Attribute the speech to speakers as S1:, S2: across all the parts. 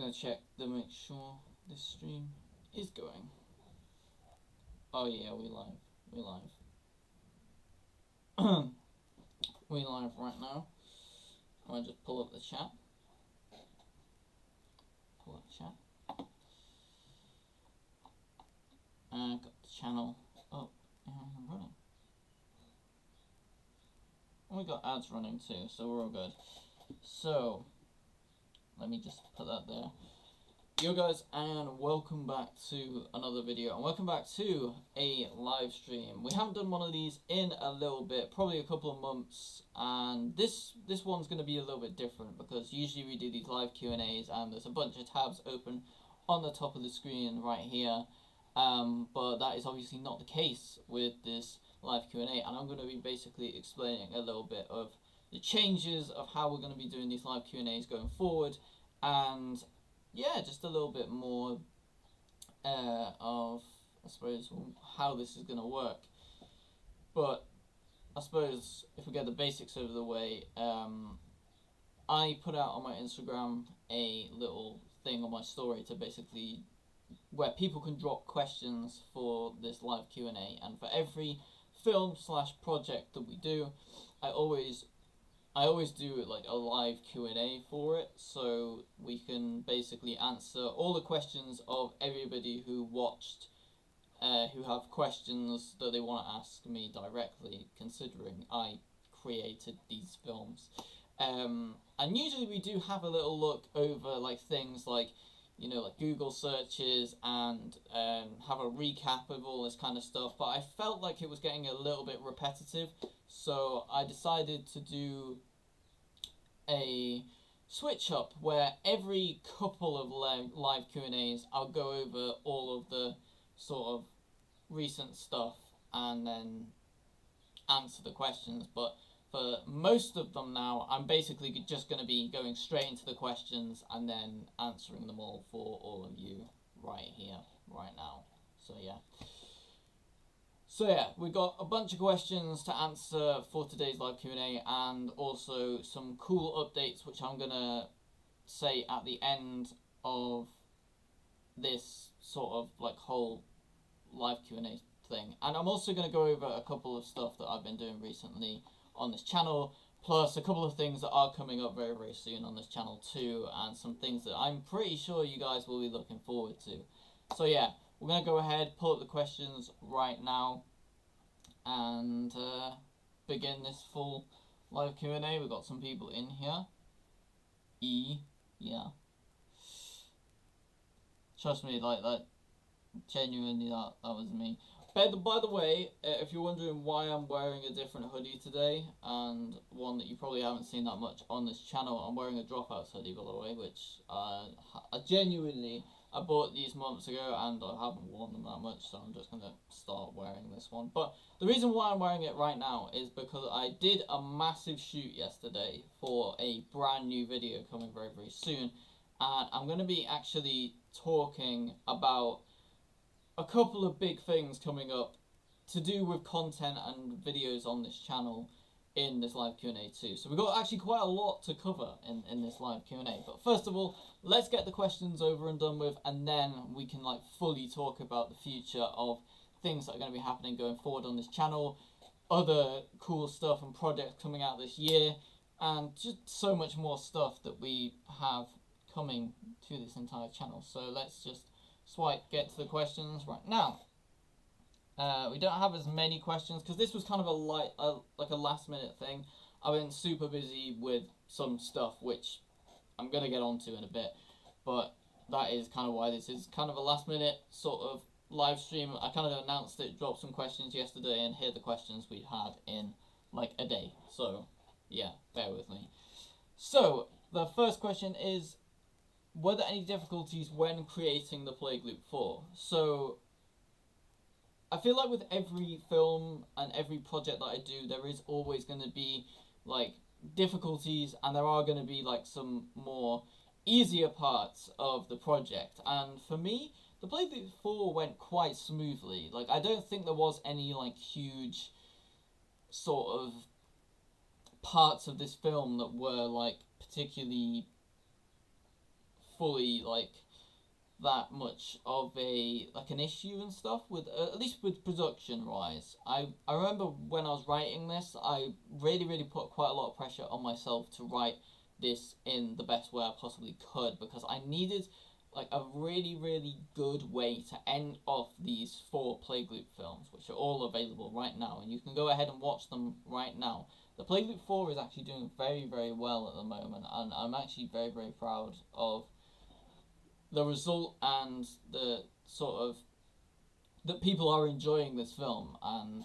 S1: gonna check to make sure this stream is going. Oh yeah, we live. We live. We live right now. I'm gonna just pull up the chat. Pull up chat. And got the channel up and running. And we got ads running too, so we're all good. So let me just put that there. Yo guys, and welcome back to another video, and welcome back to a live stream. We haven't done one of these in a little bit, probably a couple of months, and this one's going to be a little bit different because usually we do these live Q&As and there's a bunch of tabs open on the top of the screen right here, but that is obviously not the case with this live Q&A, and I'm going to be basically explaining a little bit of the changes of how we're going to be doing these live Q&As going forward, and yeah, just a little bit more of, I suppose, how this is going to work. But I suppose if we get the basics over the way, I put out on my Instagram a little thing on my story to basically where people can drop questions for this live Q&A, and for every film/project that we do, I always do like a live Q&A for it, so we can basically answer all the questions of everybody who watched, who have questions that they want to ask me directly, considering I created these films. And usually we do have a little look over like things like, you know, like Google searches and have a recap of all this kind of stuff, but I felt like it was getting a little bit repetitive, so I decided to do a switch up where every couple of live Q&As I'll go over all of the sort of recent stuff and then answer the questions. But for most of them now, I'm basically just going to be going straight into the questions and then answering them all for all of you right here, right now. So yeah, we've got a bunch of questions to answer for today's live Q&A, and also some cool updates which I'm going to say at the end of this sort of like whole live Q&A thing. And I'm also going to go over a couple of stuff that I've been doing recently on this channel, plus a couple of things that are coming up very, very soon on this channel too, and some things that I'm pretty sure you guys will be looking forward to. So yeah, we're going to go ahead, pull up the questions right now, and begin this full live Q&A. We've got some people in here. Yeah. Trust me, like that, genuinely, that was me. By the way, if you're wondering why I'm wearing a different hoodie today, and one that you probably haven't seen that much on this channel, I'm wearing a Dropouts hoodie, by the way, which I genuinely, I bought these months ago and I haven't worn them that much, so I'm just going to start wearing this one. But the reason why I'm wearing it right now is because I did a massive shoot yesterday for a brand new video coming very, very soon, and I'm going to be actually talking about a couple of big things coming up to do with content and videos on this channel in this live Q&A too. So we've got actually quite a lot to cover in this live Q&A. But first of all, let's get the questions over and done with, and then we can like fully talk about the future of things that are going to be happening going forward on this channel, other cool stuff and projects coming out this year, and just so much more stuff that we have coming to this entire channel. So let's just get to the questions right now. We don't have as many questions because this was kind of like a last minute thing. I've been super busy with some stuff which I'm going to get onto in a bit, but that is kind of why this is kind of a last minute sort of live stream. I kind of announced it, dropped some questions yesterday, and here are the questions we had in like a day. So yeah, bear with me. So the first question is, were there any difficulties when creating the Plague Loop 4? So I feel like with every film and every project that I do, there is always going to be like difficulties, and there are going to be like some more easier parts of the project. And for me, the Plague Loop 4 went quite smoothly. Like, I don't think there was any like huge sort of parts of this film that were like particularly fully like that much of an issue and stuff with at least with production wise. I remember when I was writing this, I really put quite a lot of pressure on myself to write this in the best way I possibly could, because I needed like a really good way to end off these 4 Plague Loop films, which are all available right now, and you can go ahead and watch them right now. The Plague Loop 4 is actually doing very well at the moment, and I'm actually very proud of the result and the sort of that people are enjoying this film, and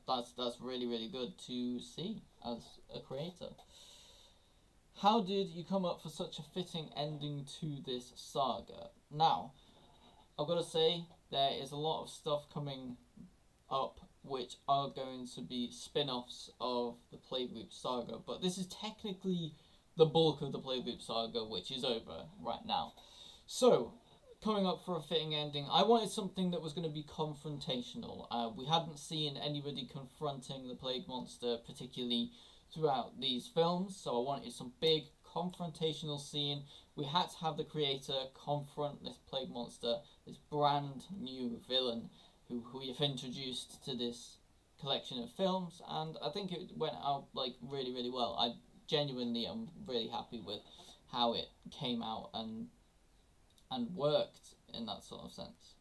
S1: that's really good to see as a creator. How did you come up for such a fitting ending to this saga? Now, I've got to say, there is a lot of stuff coming up which are going to be spin-offs of the Plague Loop saga, but this is technically the bulk of the Plague Loop saga, which is over right now. So, coming up for a fitting ending, I wanted something that was going to be confrontational. We hadn't seen anybody confronting the Plague Monster particularly throughout these films, so I wanted some big confrontational scene. We had to have the creator confront this Plague Monster, this brand new villain who we've introduced to this collection of films, and I think it went out like really well. I genuinely am really happy with how it came out and worked in that sort of sense.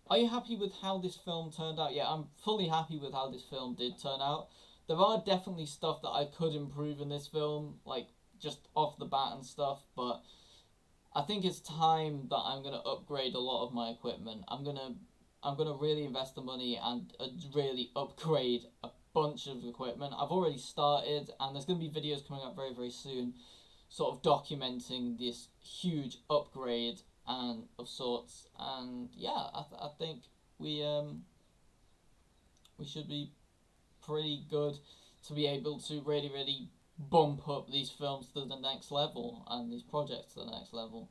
S1: Are you happy with how this film turned out? Yeah, I'm fully happy with how this film did turn out. There are definitely stuff that I could improve in this film, like just off the bat and stuff, but I think it's time that I'm gonna upgrade a lot of my equipment. I'm gonna really invest the money and really upgrade a bunch of equipment. I've already started, and there's gonna be videos coming up very soon, sort of documenting this huge upgrade and of sorts. And yeah, I think we should be pretty good to be able to really bump up these films to the next level and these projects to the next level.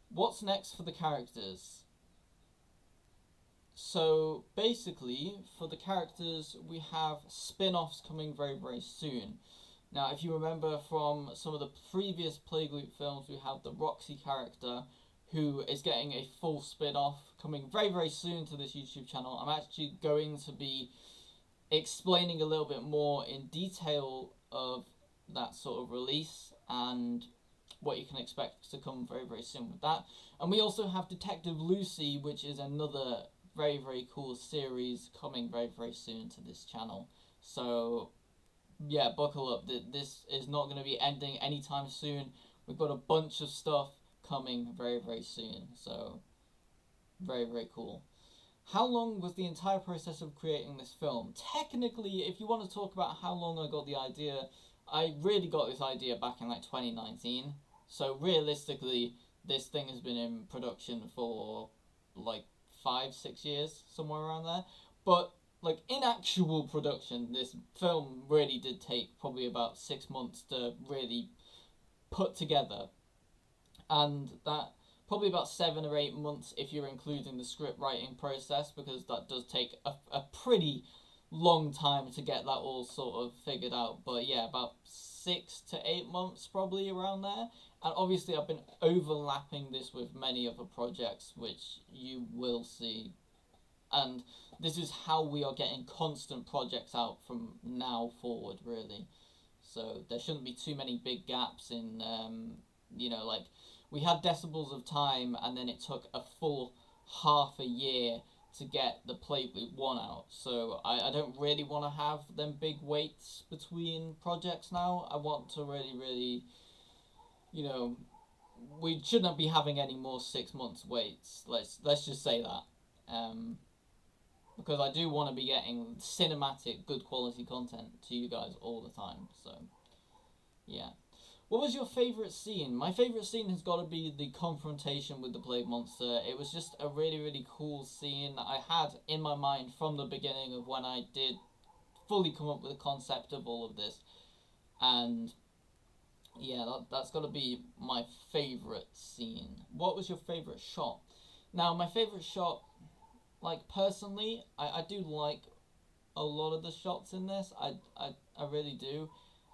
S1: What's next for the characters? So basically, for the characters, we have spin-offs coming very soon. Now, if you remember from some of the previous Plague Loop films, we have the Roxy character, who is getting a full spin-off coming very soon to this YouTube channel. I'm actually going to be explaining a little bit more in detail of that sort of release and what you can expect to come very soon with that. And we also have Detective Lucy, which is another very cool series coming very soon to this channel. So yeah, buckle up. This is not going to be ending anytime soon. We've got a bunch of stuff coming very soon. So very cool. How long was the entire process of creating this film? Technically, if you want to talk about how long I got the idea, I really got this idea back in like 2019. So realistically, this thing has been in production for like 5-6 years, somewhere around there. But like in actual production, this film really did take probably about 6 months to really put together. And that probably about 7 or 8 months if you're including the script writing process, because that does take a pretty long time to get that all sort of figured out. But yeah, about 6 to 8 months probably around there. And obviously I've been overlapping this with many other projects, which you will see. And this is how we are getting constant projects out from now forward, really. So there shouldn't be too many big gaps in, you know, like we had Decibels of Time, and then it took a full half a year to get the Plague Loop 1 out. So I don't really want to have them big waits between projects now. I want to really, you know, we shouldn't be having any more 6 months waits. Let's just say that. Because I do want to be getting cinematic, good quality content to you guys all the time. So, yeah. What was your favourite scene? My favourite scene has got to be the confrontation with the Plague Monster. It was just a really cool scene that I had in my mind from the beginning of when I did fully come up with the concept of all of this. And yeah, that's got to be my favourite scene. What was your favourite shot? Now, my favourite shot, like personally, I do like a lot of the shots in this. I really do.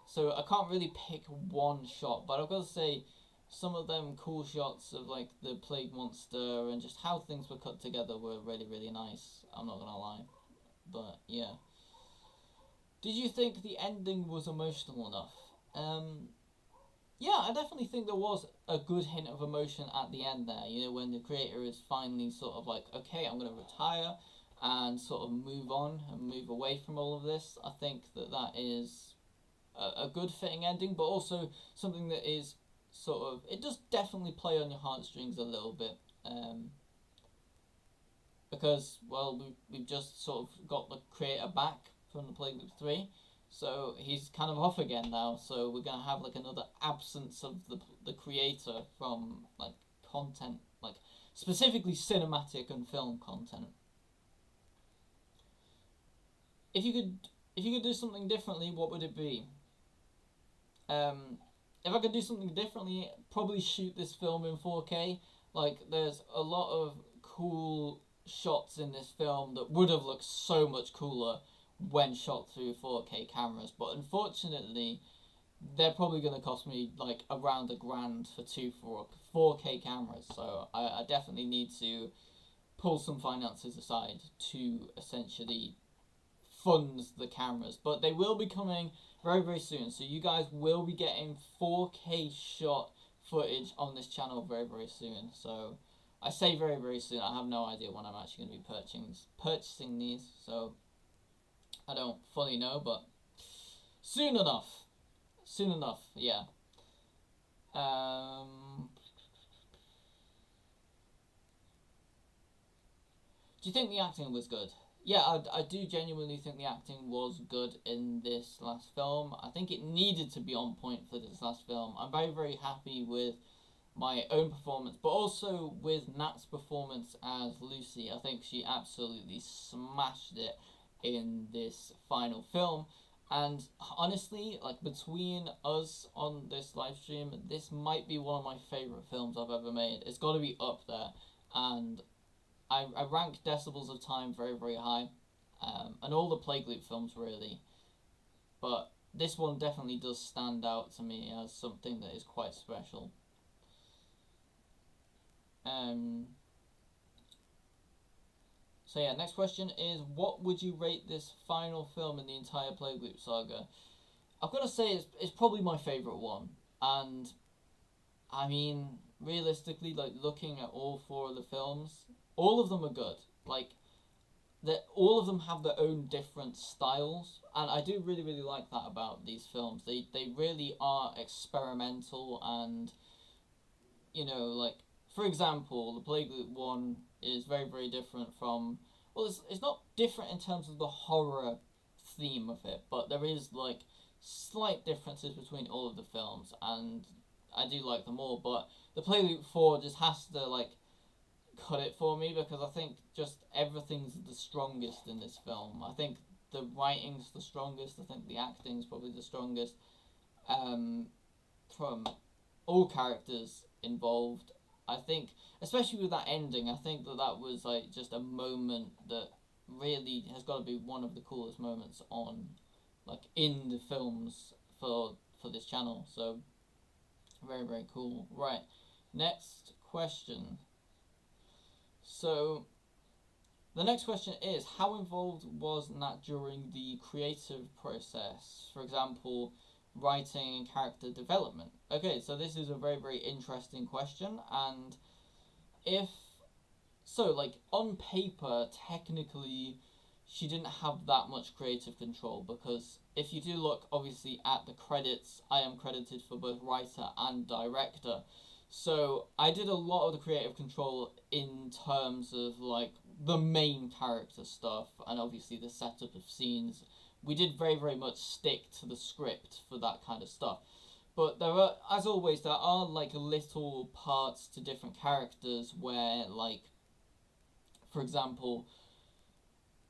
S1: So I can't really pick one shot, but I've got to say, some of them cool shots of like the plague monster and just how things were cut together were really, really nice. I'm not gonna lie, but yeah. Did you think the ending was emotional enough? Yeah, I definitely think there was a good hint of emotion at the end there. You know, when the creator is finally sort of like, okay, I'm going to retire and sort of move on and move away from all of this. I think that that is a good fitting ending, but also something that is sort of, it does definitely play on your heartstrings a little bit. Because, well, we've just sort of got the creator back from the Plague Loop 3. So he's kind of off again now. So we're gonna have like another absence of the creator from like content, like specifically cinematic and film content. If you could do something differently, what would it be? If I could do something differently, probably shoot this film in 4K. Like there's a lot of cool shots in this film that would have looked so much cooler when shot through 4K cameras, but unfortunately they're probably going to cost me like around $1,000 for two 4K cameras, so I definitely need to pull some finances aside to essentially fund the cameras, but they will be coming very, very soon, so you guys will be getting 4K shot footage on this channel very, very soon. So I say very, very soon. I have no idea when I'm actually going to be purchasing these, so I don't fully know, but soon enough. Soon enough, yeah. Do you think the acting was good? Yeah, I do genuinely think the acting was good in this last film. I think it needed to be on point for this last film. I'm very, very happy with my own performance, but also with Nat's performance as Lucy. I think she absolutely smashed it in this final film. And honestly, like between us on this live stream, this might be one of my favourite films I've ever made. It's got to be up there. And I rank Decibels of Time very, very high. And all the Plague Loop films, really. But this one definitely does stand out to me as something that is quite special. So yeah, next question is, what would you rate this final film in the entire Plague Loop saga? I've got to say it's probably my favourite one. And, I mean, realistically, like, looking at all four of the films, all of them are good. Like, all of them have their own different styles. And I do really, really like that about these films. They really are experimental and, you know, like, for example, the Plague Loop 1 is very, very different from... Well, it's not different in terms of the horror theme of it, but there is, like, slight differences between all of the films, and I do like them all, but the Plague Loop 4 just has to, like, cut it for me, because I think just everything's the strongest in this film. I think the writing's the strongest, I think the acting's probably the strongest, from all characters involved. I think, especially with that ending, I think that was like just a moment that really has got to be one of the coolest moments on, like, in the films for this channel. So very, very cool. Right, next question. So the next question is, how involved was Nat during the creative process? For example, writing and character development. Okay, so this is a very, very interesting question, and like, on paper, technically, she didn't have that much creative control, because if you do look, obviously, at the credits, I am credited for both writer and director, so I did a lot of the creative control in terms of, like, the main character stuff, and obviously the setup of scenes. We did very, very much stick to the script for that kind of stuff. But there are, as always, there are, like, little parts to different characters where, like, for example,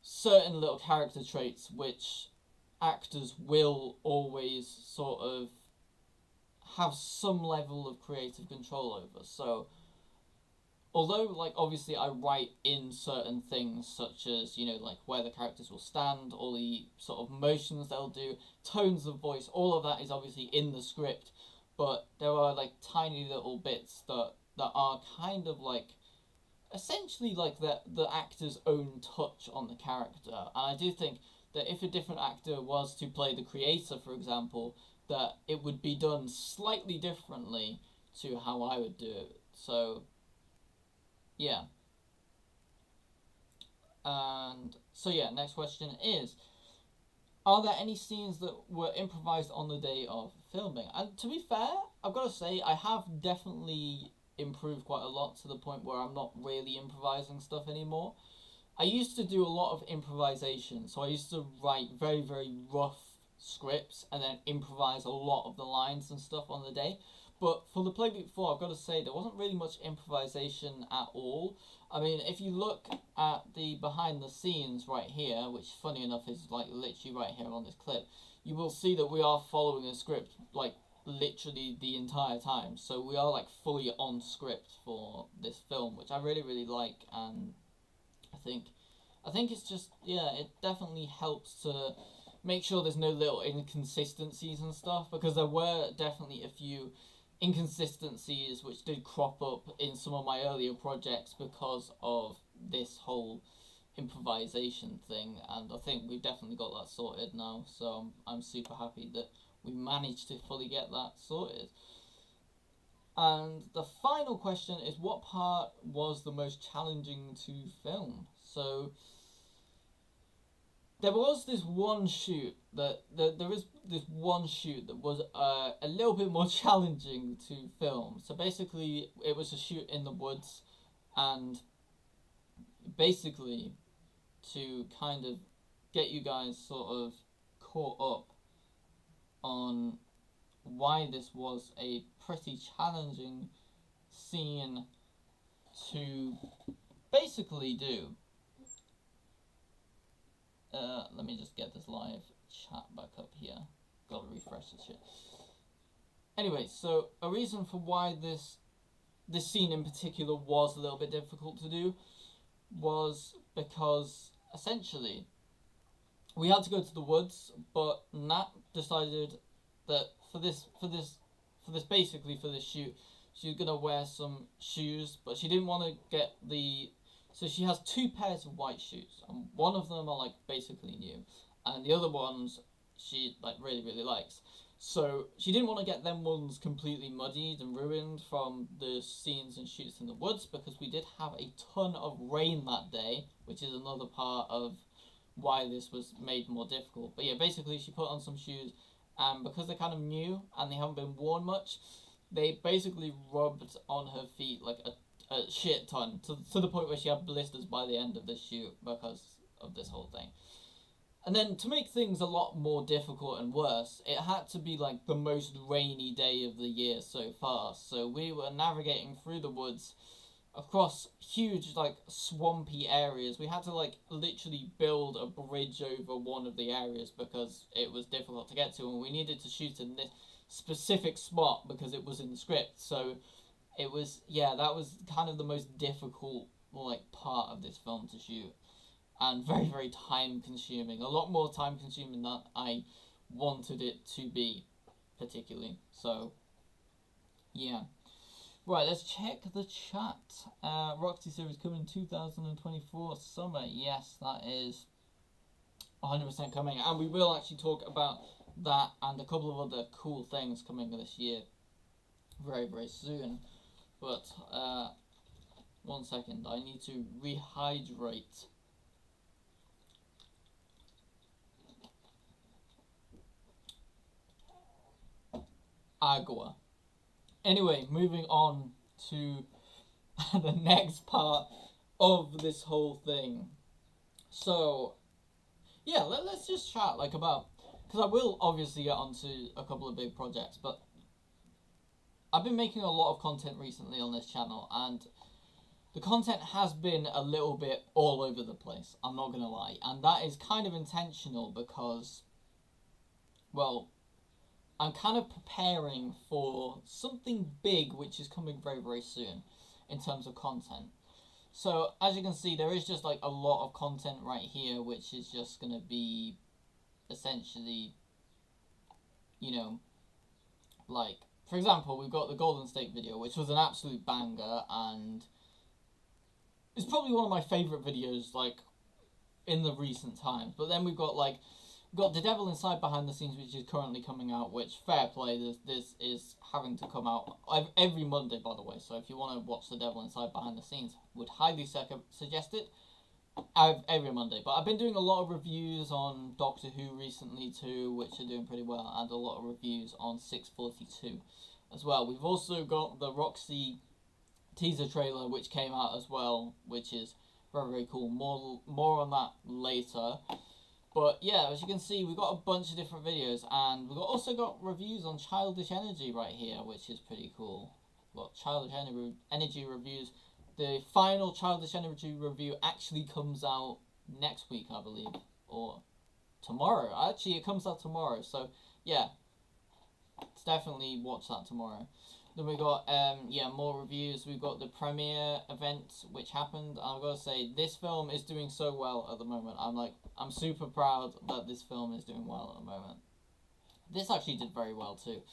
S1: certain little character traits which actors will always sort of have some level of creative control over. So although, like, obviously I write in certain things, such as, you know, like, where the characters will stand, all the sort of motions they'll do, tones of voice, all of that is obviously in the script, but there are, like, tiny little bits that are kind of, like, essentially, like, the actor's own touch on the character, and I do think that if a different actor was to play the creator, for example, that it would be done slightly differently to how I would do it. So, yeah. And so, yeah, next question is, are there any scenes that were improvised on the day of filming? And to be fair, I've got to say, I have definitely improved quite a lot to the point where I'm not really improvising stuff anymore. I used to do a lot of improvisation, so I used to write very, very rough scripts and then improvise a lot of the lines and stuff on the day. But for the Plague 4, I've got to say, there wasn't really much improvisation at all. I mean, if you look at the behind the scenes right here, which funny enough is like literally right here on this clip, you will see that we are following a script like literally the entire time. So we are like fully on script for this film, which I really, really like, and I think it's just, yeah, it definitely helps to make sure there's no little inconsistencies and stuff, because there were definitely a few inconsistencies which did crop up in some of my earlier projects because of this whole improvisation thing, and I think we've definitely got that sorted now, so I'm super happy that we managed to fully get that sorted. And the final question is, what part was the most challenging to film? So there was this one shoot there is this one shoot that was a little bit more challenging to film. So basically, it was a shoot in the woods, and basically to kind of get you guys sort of caught up on why this was a pretty challenging scene to basically do. Let me just get this live chat back up here. Gotta refresh this shit. Anyway, so a reason for why this scene in particular was a little bit difficult to do was because essentially we had to go to the woods, but Nat decided that for this basically for this shoot, she was gonna wear some shoes, but she didn't want to get the. So she has two pairs of white shoes, and one of them are like basically new, and the other ones she like really, really likes. So she didn't want to get them ones completely muddied and ruined from the scenes and shoots in the woods, because we did have a ton of rain that day, which is another part of why this was made more difficult. But yeah, basically she put on some shoes, and because they're kind of new and they haven't been worn much, they basically rubbed on her feet like a shit ton, to the point where she had blisters by the end of the shoot because of this whole thing. And then to make things a lot more difficult and worse, it had to be like the most rainy day of the year so far. So we were navigating through the woods across huge like swampy areas. We had to like literally build a bridge over one of the areas because it was difficult to get to, and we needed to shoot in this specific spot because it was in the script. So it was, yeah, that was kind of the most difficult like part of this film to shoot, and very, very time consuming, a lot more time consuming than I wanted it to be particularly. So yeah, right, let's check the chat. Roxy series coming 2024 summer. Yes, that is 100% coming, and we will actually talk about that and a couple of other cool things coming this year very, very soon. But, 1 second, I need to rehydrate. Agua. Anyway, moving on to the next part of this whole thing. So, yeah, let's just chat, like, about, because I will obviously get onto a couple of big projects, but I've been making a lot of content recently on this channel, and the content has been a little bit all over the place, I'm not going to lie. And that is kind of intentional because, well, I'm kind of preparing for something big which is coming very, very soon. in terms of content. So as you can see, there is just like a lot of content right here, which is just going to be essentially, you know, like, for example, we've got the Golden State video, which was an absolute banger, and it's probably one of my favourite videos, like, in the recent times. But then we've got The Devil Inside behind the scenes, which is currently coming out, which, fair play, this is having to come out every Monday, by the way. So if you want to watch The Devil Inside behind the scenes, would highly suggest it. Every Monday. But I've been doing a lot of reviews on Doctor Who recently too, which are doing pretty well, and a lot of reviews on 642 as well. We've also got the Roxy teaser trailer, which came out as well, which is very, very cool. More on that later. But yeah, as you can see, we've got a bunch of different videos, and we've also got reviews on Childish Energy right here, which is pretty cool. We've got Childish Energy reviews. The final Childish Energy review actually comes out next week, I believe, or tomorrow. Actually, it comes out tomorrow, so yeah, definitely watch that tomorrow. Then we got more reviews. We've got the premiere event which happened. I've got to say, this film is doing so well at the moment. I'm super proud that this film is doing well at the moment. This actually did very well too.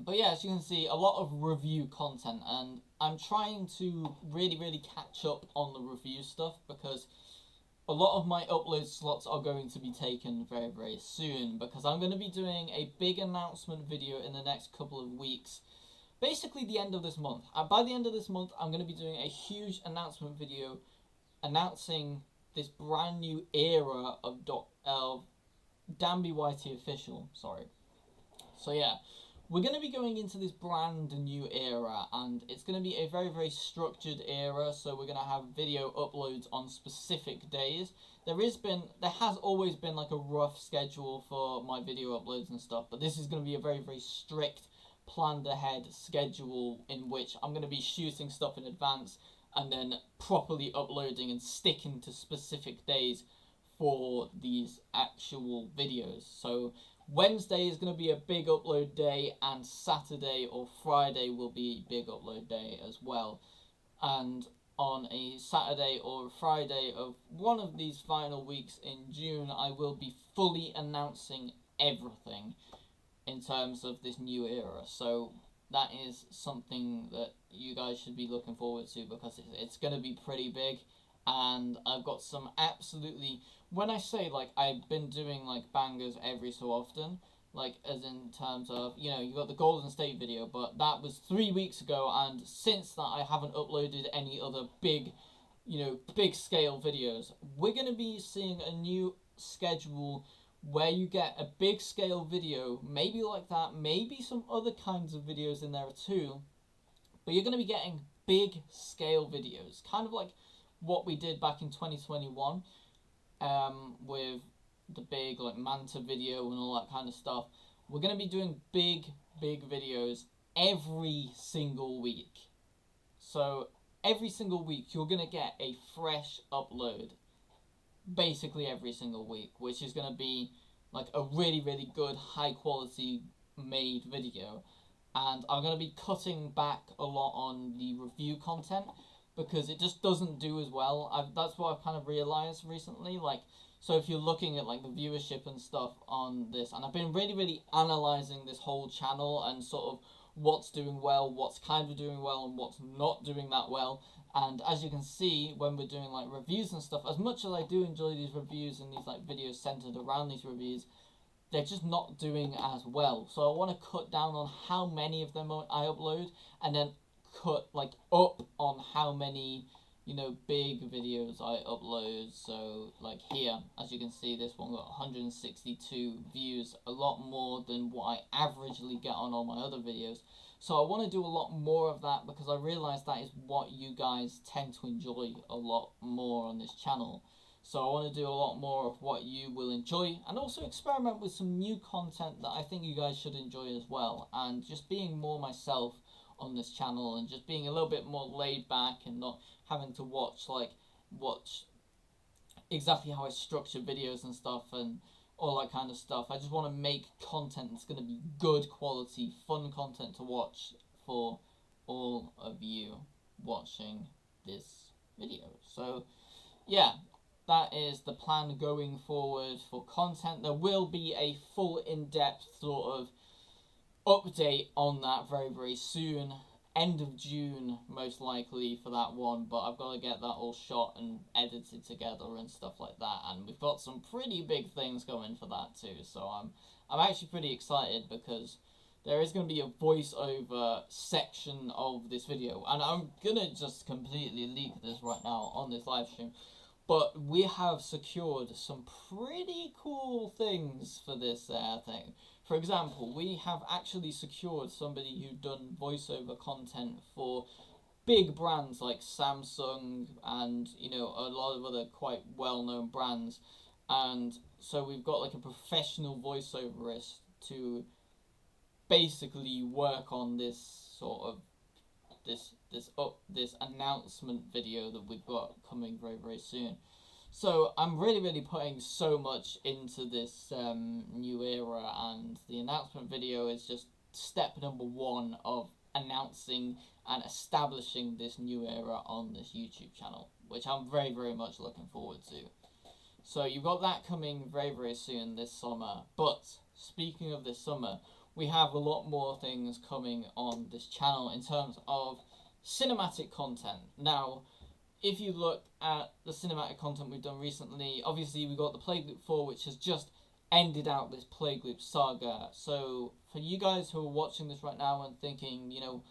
S1: But yeah, as you can see, a lot of review content, and I'm trying to really, really catch up on the review stuff, because a lot of my upload slots are going to be taken very, very soon, because I'm going to be doing a big announcement video in the next couple of weeks. Basically the end of this month. By the end of this month, I'm going to be doing a huge announcement video announcing this brand new era of Danby YT Official. Sorry. So yeah, we're going to be going into this brand new era, and it's going to be a very, very structured era. So we're going to have video uploads on specific days. There has always been like a rough schedule for my video uploads and stuff, but this is going to be a very, very strict, planned ahead schedule in which I'm going to be shooting stuff in advance and then properly uploading and sticking to specific days for these actual videos. So Wednesday is going to be a big upload day, and Saturday or Friday will be a big upload day as well. And on a Saturday or Friday of one of these final weeks in June, I will be fully announcing everything in terms of this new era. So that is something that you guys should be looking forward to, because it's going to be pretty big. And I've got some absolutely, when I say like I've been doing like bangers every so often, like as in terms of, you know, you got the Golden State video, but that was 3 weeks ago, and since that I haven't uploaded any other big scale videos. We're going to be seeing a new schedule where you get a big scale video, maybe like that, maybe some other kinds of videos in there too, but you're going to be getting big scale videos, kind of like what we did back in 2021 with the big like Manta video and all that kind of stuff. We're going to be doing big videos every single week. So every single week you're going to get a fresh upload, basically every single week, which is going to be like a really, really good, high quality made video. And I'm going to be cutting back a lot on the review content, because it just doesn't do as well. That's what I've kind of realised recently. Like, so if you're looking at like the viewership and stuff on this, and I've been really, really analysing this whole channel and sort of what's doing well, what's kind of doing well, and what's not doing that well. And as you can see, when we're doing like reviews and stuff, as much as I do enjoy these reviews and these like videos centered around these reviews, they're just not doing as well. So I want to cut down on how many of them I upload, and then cut like up on how many, you know, big videos I upload. So like here, as you can see, this one got 162 views, a lot more than what I averagely get on all my other videos. So I want to do a lot more of that, because I realise that is what you guys tend to enjoy a lot more on this channel. So I want to do a lot more of what you will enjoy, and also experiment with some new content that I think you guys should enjoy as well, and just being more myself on this channel, and just being a little bit more laid back, and not having to watch exactly how I structure videos and stuff and all that kind of stuff. I just want to make content that's going to be good quality, fun content to watch for all of you. watching this video. So yeah, that is the plan going forward for content. There will be a full in-depth sort of update on that very, very soon. End of June, most likely, for that one, but I've got to get that all shot and edited together and stuff like that, and we've got some pretty big things going for that too, so I'm actually pretty excited because there is going to be a voiceover section of this video, and I'm going to just completely leak this right now on this live stream, but we have secured some pretty cool things for this thing. For example, we have actually secured somebody who'd done voiceover content for big brands like Samsung and, you know, a lot of other quite well-known brands. And so we've got like a professional voiceoverist to basically work on this sort of this announcement video that we've got coming very, very soon. So I'm really, really putting so much into this new era, and the announcement video is just step number one of announcing and establishing this new era on this YouTube channel, which I'm very, very much looking forward to. So you've got that coming very, very soon this summer. But speaking of this summer, we have a lot more things coming on this channel in terms of cinematic content. Now, if you look at the cinematic content we've done recently, obviously we got the Plague Loop 4, which has just ended out this Plague Loop saga. So for you guys who are watching this right now and thinking, you know,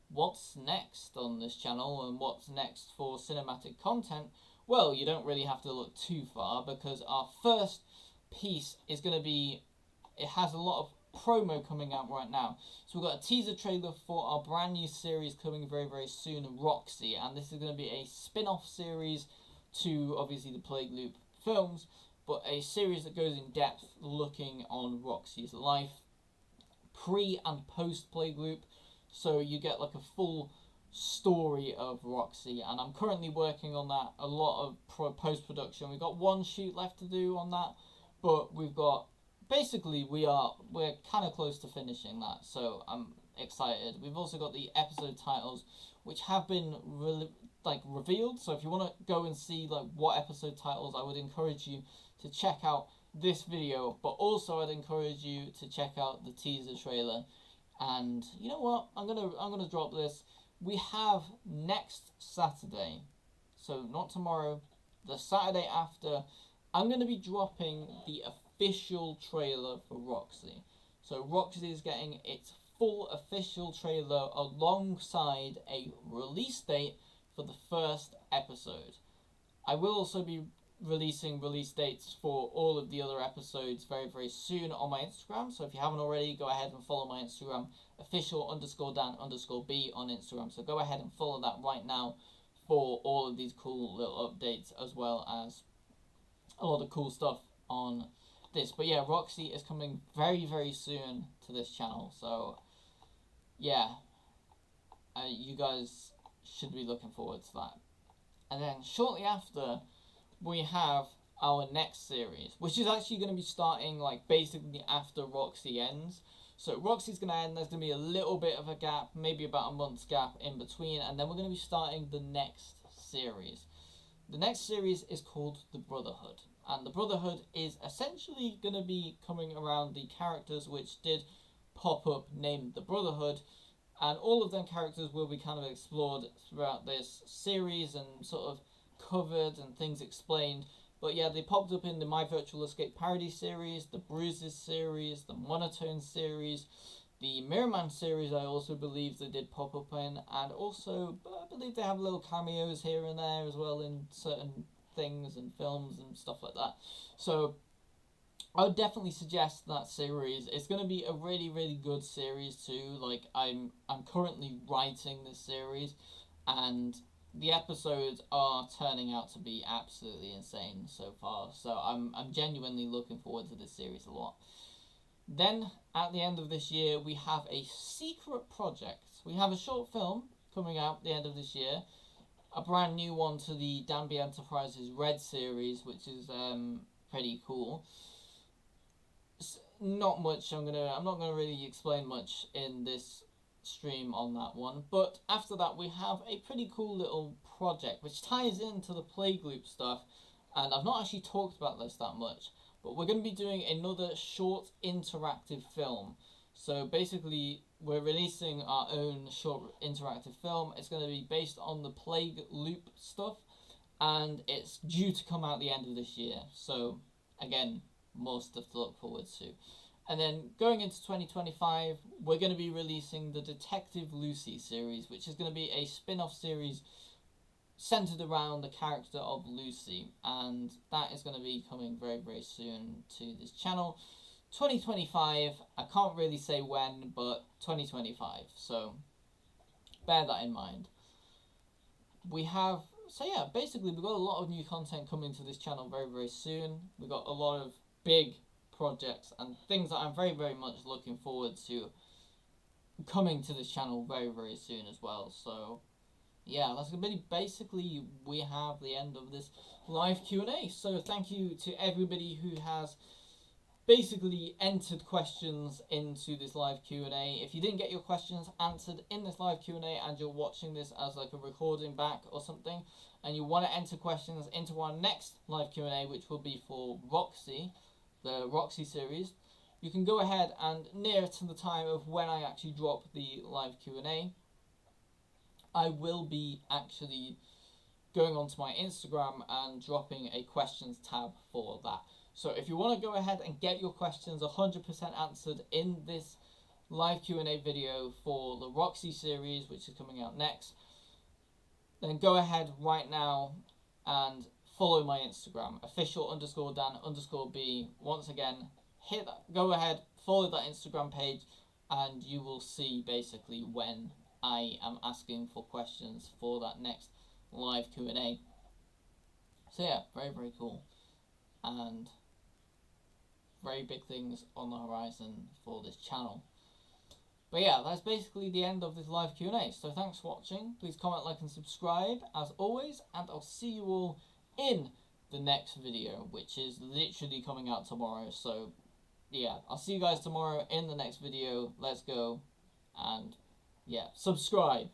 S1: what's next on this channel and what's next for cinematic content, well, you don't really have to look too far, because our first piece is going to be, it has a lot of promo coming out right now. So we've got a teaser trailer for our brand new series coming very, very soon, Roxy, and this is going to be a spin-off series to obviously the Plague Loop films, but a series that goes in depth looking on Roxy's life pre and post Plague Loop, so you get like a full story of Roxy, and I'm currently working on that, a lot of post-production. We've got one shoot left to do on that, but we've got basically we're kind of close to finishing that, so I'm excited. We've also got the episode titles, which have been revealed. So if you want to go and see like what episode titles, I would encourage you to check out this video. But also I'd encourage you to check out the teaser trailer. And you know what? I'm gonna drop this. We have next Saturday, so not tomorrow, the Saturday after, I'm going to be dropping the official trailer for Roxy. So Roxy is getting its full official trailer alongside a release date for the first episode. I will also be releasing release dates for all of the other episodes very, very soon on my Instagram. So if you haven't already, go ahead and follow my Instagram, official_Dan_B on Instagram. So go ahead and follow that right now for all of these cool little updates, as well as a lot of cool stuff on this. But yeah, Roxy is coming very, very soon to this channel. So yeah, you guys should be looking forward to that. And then shortly after, we have our next series, which is actually going to be starting like basically after Roxy ends. So Roxy's going to end, there's going to be a little bit of a gap, maybe about a month's gap in between, and then we're going to be starting the next series. The next series is called The Brotherhood, and The Brotherhood is essentially going to be coming around the characters which did pop up named The Brotherhood, and all of them characters will be kind of explored throughout this series and sort of covered and things explained. But yeah, they popped up in the My Virtual Escape parody series, the Bruises series, the Monotone series, the Mirror Man series I also believe they did pop up in, and also I believe they have little cameos here and there as well in certain things and films and stuff like that. So I would definitely suggest that series. It's going to be a really, really good series too. Like I'm currently writing this series, and the episodes are turning out to be absolutely insane so far. So I'm genuinely looking forward to this series a lot. Then at the end of this year, we have a secret project. We have a short film coming out at the end of this year, a brand new one to the Danby Enterprises Red series, which is pretty cool. Not much. I'm not gonna really explain much in this stream on that one. But after that, we have a pretty cool little project which ties into the Playgloop stuff, and I've not actually talked about this that much, but we're going to be doing another short interactive film. So basically, we're releasing our own short interactive film. It's going to be based on the Playgloop stuff, and it's due to come out the end of this year. So again, more stuff to look forward to. And then going into 2025, we're going to be releasing the Detective Lucy series, which is going to be a spin-off series centered around the character of Lucy, and that is going to be coming very, very soon to this channel. 2025, I can't really say when, but 2025, so bear that in mind. Basically we've got a lot of new content coming to this channel very, very soon. We've got a lot of big projects and things that I'm very, very much looking forward to coming to this channel very, very soon as well. So yeah, that's going to be basically, we have the end of this live Q&A. So thank you to everybody who has basically entered questions into this live Q&A. If you didn't get your questions answered in this live Q&A and you're watching this as like a recording back or something, and you want to enter questions into our next live Q&A, which will be for Roxy, the Roxy series, you can go ahead and near to the time of when I actually drop the live Q&A, I will be actually going onto my Instagram and dropping a questions tab for that. So if you want to go ahead and get your questions 100% answered in this live Q&A video for the Roxy series, which is coming out next, then go ahead right now and follow my Instagram, official_Dan_B. Once again, hit that, go ahead, follow that Instagram page, and you will see basically when I am asking for questions for that next live Q&A. So yeah, very, very cool. And very big things on the horizon for this channel. But yeah, that's basically the end of this live Q&A. So thanks for watching. Please comment, like, and subscribe as always. And I'll see you all in the next video, which is literally coming out tomorrow. So yeah, I'll see you guys tomorrow in the next video. Let's go. And yeah, subscribe.